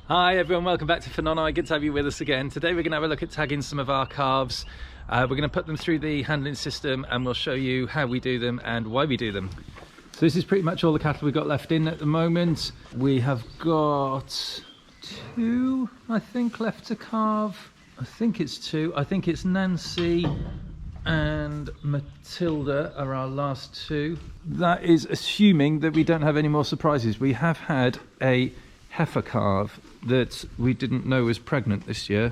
Hi everyone, welcome back to Phenomena. Good to have you with us again. Today we're going to have a look at tagging some of our calves. We're going to put them through the handling system and we'll show you how we do them and why we do them. So this is pretty much all the cattle we've got left in at the moment. We have got two, I think, left to calve. I think it's two. I think it's Nancy and Matilda are our last two. That is assuming that we don't have any more surprises. We have had a heifer calf that we didn't know was pregnant this year,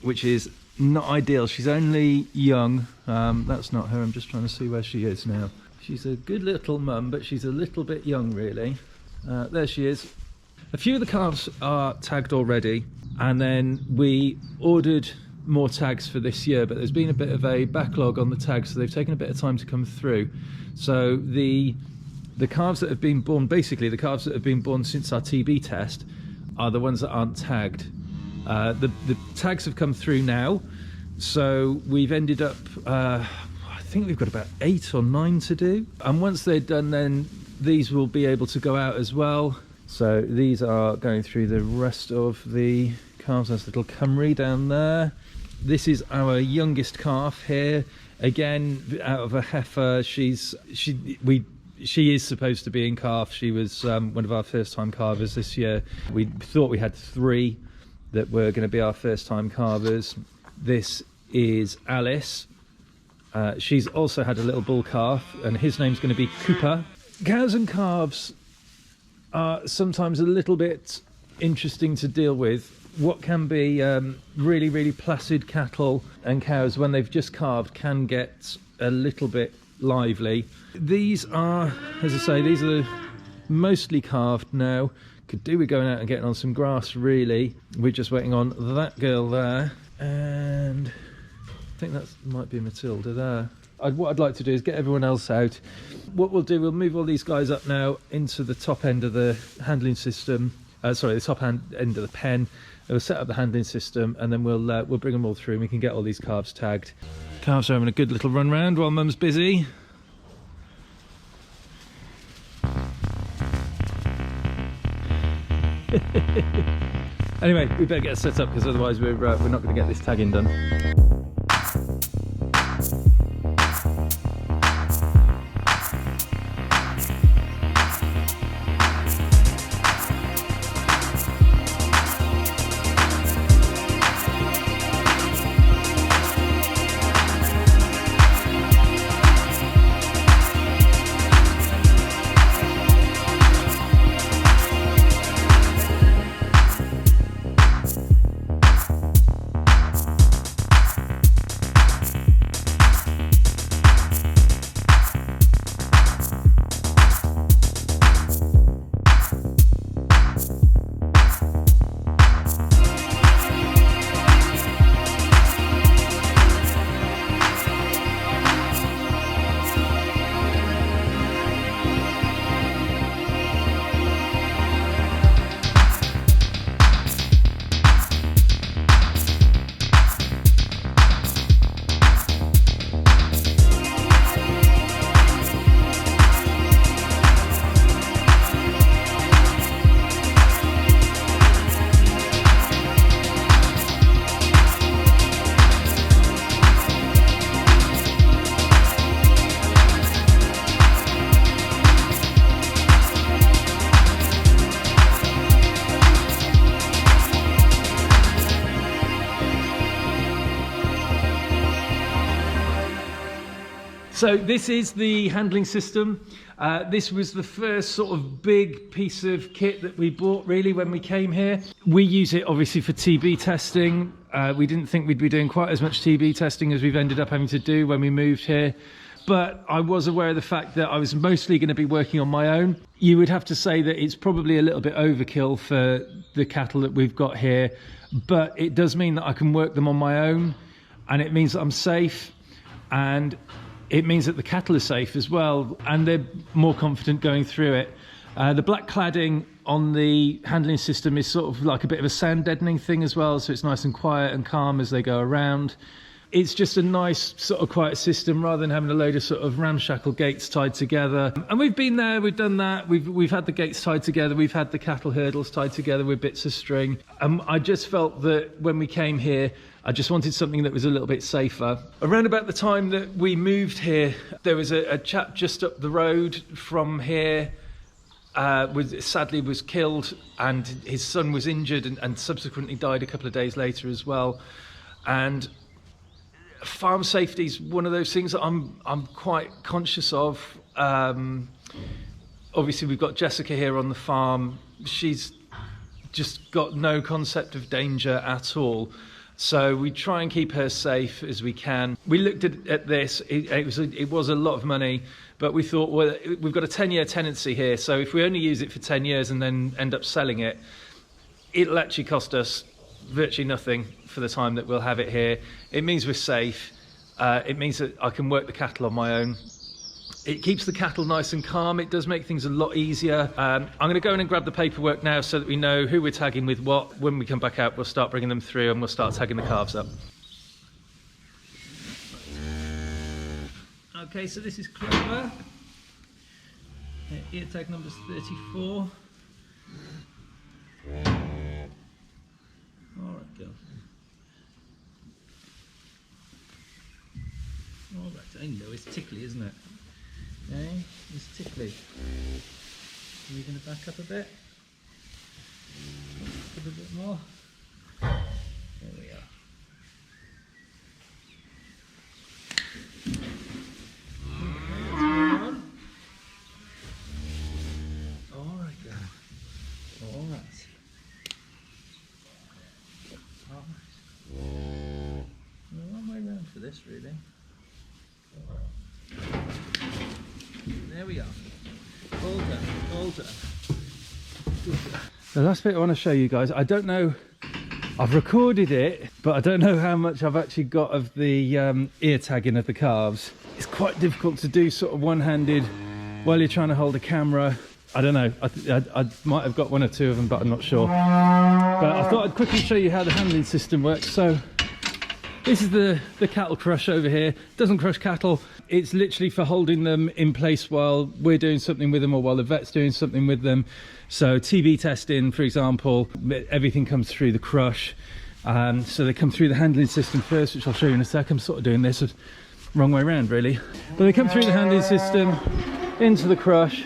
which is not ideal. She's only young. That's not her. I'm just trying to see where she is now. She's a good little mum, but she's a little bit young really. There she is. A few of the calves are tagged already, and then we ordered more tags for this year, but there's been a bit of a backlog on the tags, so they've taken a bit of time to come through. So the calves that have been born, basically the calves that have been born since our TB test, are the ones that aren't tagged. The tags have come through now, so we've ended up, I think we've got about 8 or 9 to do. And once they're done, then these will be able to go out as well. So these are going through the rest of the calves. There's little Cymru down there. This is our youngest calf here. Again, out of a heifer. She is supposed to be in calf. She was one of our first time calvers this year. We thought we had 3 that were going to be our first time calvers. This is Alice. She's also had a little bull calf, and his name's going to be Cooper. Cows and calves are sometimes a little bit interesting to deal with. What can be really, really placid cattle and cows, when they've just calved, can get a little bit lively. These are, as I say, these are mostly calved now. Could do with going out and getting on some grass really. We're just waiting on that girl there, and I think that might be Matilda there. What I'd like to do is get everyone else out. What we'll do, we'll move all these guys up now into the top end of the handling system. The top end of the pen. We'll set up the handling system, and then we'll bring them all through and we can get all these calves tagged. Calves are having a good little run round while Mum's busy. Anyway, we better get set up because otherwise we're not going to get this tagging done. So this is the handling system. This was the first sort of big piece of kit that we bought really when we came here. We use it obviously for TB testing. We didn't think we'd be doing quite as much TB testing as we've ended up having to do when we moved here. But I was aware of the fact that I was mostly going to be working on my own. You would have to say that it's probably a little bit overkill for the cattle that we've got here, but it does mean that I can work them on my own, and it means that I'm safe, and it means that the cattle are safe as well, and they're more confident going through it. The black cladding on the handling system is sort of like a bit of a sound deadening thing as well, so it's nice and quiet and calm as they go around. it's just a nice sort of quiet system rather than having a load of sort of ramshackle gates tied together. And we've been there, we've done that, we've had the gates tied together, we've had the cattle hurdles tied together with bits of string. I just felt that when we came here, I just wanted something that was a little bit safer. Around about the time that we moved here, there was a chap just up the road from here, sadly was killed, and his son was injured and subsequently died a couple of days later as well. And farm safety is one of those things that I'm quite conscious of. Obviously we've got Jessica here on the farm. She's just got no concept of danger at all. So we try and keep her safe as we can. We looked at this, it was a lot of money, but we thought, well, we've got a 10-year tenancy here, so if we only use it for 10 years and then end up selling it, it'll actually cost us virtually nothing for the time that we'll have it here. It means we're safe. It means that I can work the cattle on my own. It keeps the cattle nice and calm. It does make things a lot easier. I'm going to go in and grab the paperwork now so that we know who we're tagging with what. When we come back out, we'll start bringing them through and we'll start tagging the calves up. Okay, so this is Clover. Ear tag number's 34. Alright, girl. Alright, I know it's tickly, isn't it? Okay, it's tickly. Are we going to back up a bit? A bit more. There we are. Alright, girl. Alright. A long way around for this, really. There we are. All done, all done. The last bit I want to show you guys, I don't know, I've recorded it, but I don't know how much I've actually got of the ear tagging of the calves. It's quite difficult to do sort of one-handed while you're trying to hold a camera. I don't know, I might have got one or two of them, but I'm not sure. But I thought I'd quickly show you how the handling system works. So this is the cattle crush over here. It doesn't crush cattle. It's literally for holding them in place while we're doing something with them or while the vet's doing something with them. So TB testing, for example, everything comes through the crush. So they come through the handling system first, which I'll show you in a sec. I'm sort of doing this wrong way around, really. But they come through the handling system into the crush.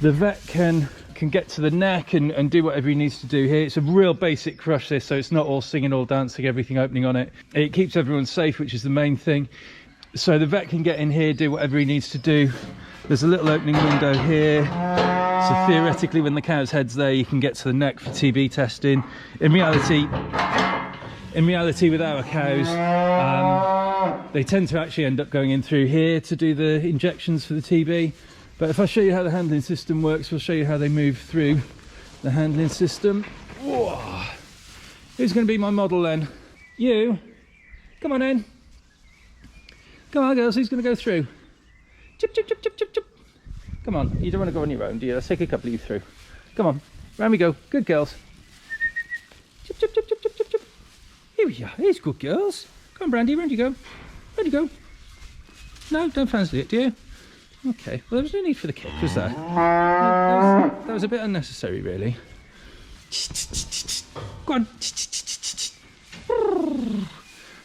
The vet can get to the neck and do whatever he needs to do here. It's a real basic crush this, so it's not all singing, all dancing, everything opening on it. It keeps everyone safe, which is the main thing. So the vet can get in here, do whatever he needs to do. There's a little opening window here. So theoretically, when the cow's head's there, you can get to the neck for TB testing. In reality with our cows, they tend to actually end up going in through here to do the injections for the TB. But if I show you how the handling system works, we'll show you how they move through the handling system. Whoa. Who's going to be my model then? You? Come on in. Come on, girls, who's going to go through? Chip, chip, chip, chip, chip, chip. Come on, you don't want to go on your own, do you? Let's take a couple of you through. Come on, round we go. Good girls. Chip, chip, chip, chip, chip, chip, chip. Here we are. Here's good girls. Come on, Brandy, round you go. Round you go. No, don't fancy it, do you? Okay, well, there was no need for the kick, was there? That was a bit unnecessary, really. Go on.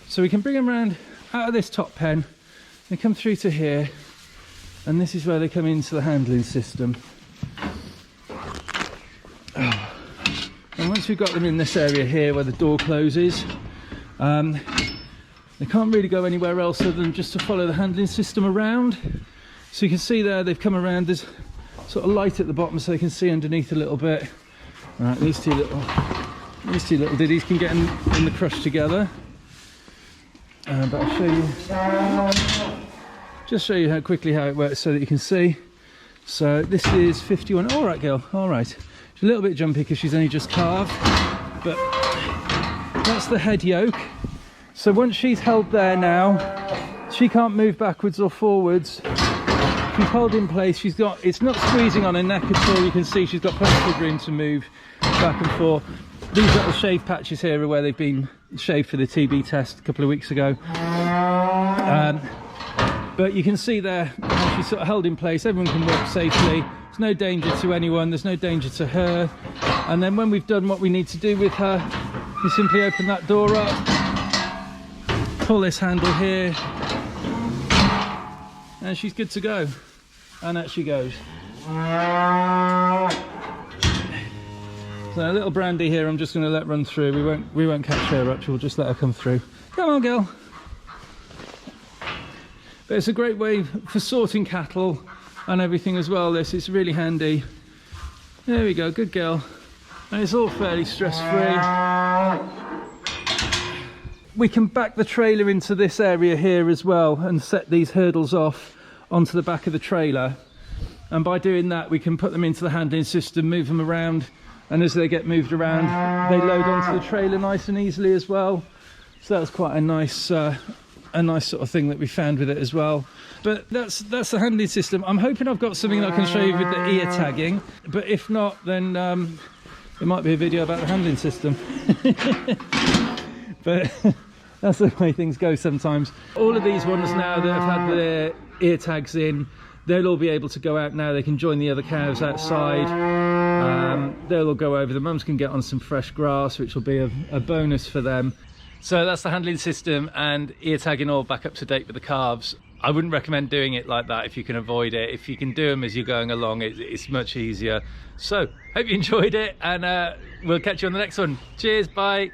So we can bring them round out of this top pen. They come through to here, and this is where they come into the handling system. And once we've got them in this area here where the door closes, they can't really go anywhere else other than just to follow the handling system around. So you can see there they've come around. There's sort of light at the bottom so they can see underneath a little bit. All right, these two little diddies can get in the crush together. But I'll show you, just show you how it works so that you can see. So this is 51. All right, girl. All right. She's a little bit jumpy because she's only just calved, but that's the head yoke. So once she's held there now, she can't move backwards or forwards. She's held in place. It's not squeezing on her neck at all. You can see she's got plenty of room to move back and forth. These little shave patches here are where they've been shaved for the TB test a couple of weeks ago. But you can see there how she's sort of held in place. Everyone can work safely. There's no danger to anyone. There's no danger to her. And then when we've done what we need to do with her, you simply open that door up, pull this handle here, and she's good to go. And out she goes. So little Brandy here, I'm just going to let run through. We won't catch her up. We'll just let her come through. Come on, girl. But it's a great way for sorting cattle and everything as well. This, it's really handy. There we go, good girl. And it's all fairly stress-free. We can back the trailer into this area here as well and set these hurdles off onto the back of the trailer. And by doing that, we can put them into the handling system, move them around, and as they get moved around, they load onto the trailer nice and easily as well. So that's quite a nice sort of thing that we found with it as well. But that's the handling system. I'm hoping I've got something that I can show you with the ear tagging, but if not, then it might be a video about the handling system. But that's the way things go sometimes. All of these ones now that have had their ear tags in, they'll all be able to go out now. They can join the other cows outside. They'll all go over. The mums can get on some fresh grass, which will be a bonus for them. So that's the handling system and ear tagging all back up to date with the calves. I wouldn't recommend doing it like that if you can avoid it. If you can do them as you're going along, it's much easier. So hope you enjoyed it, and we'll catch you on the next one. Cheers, bye.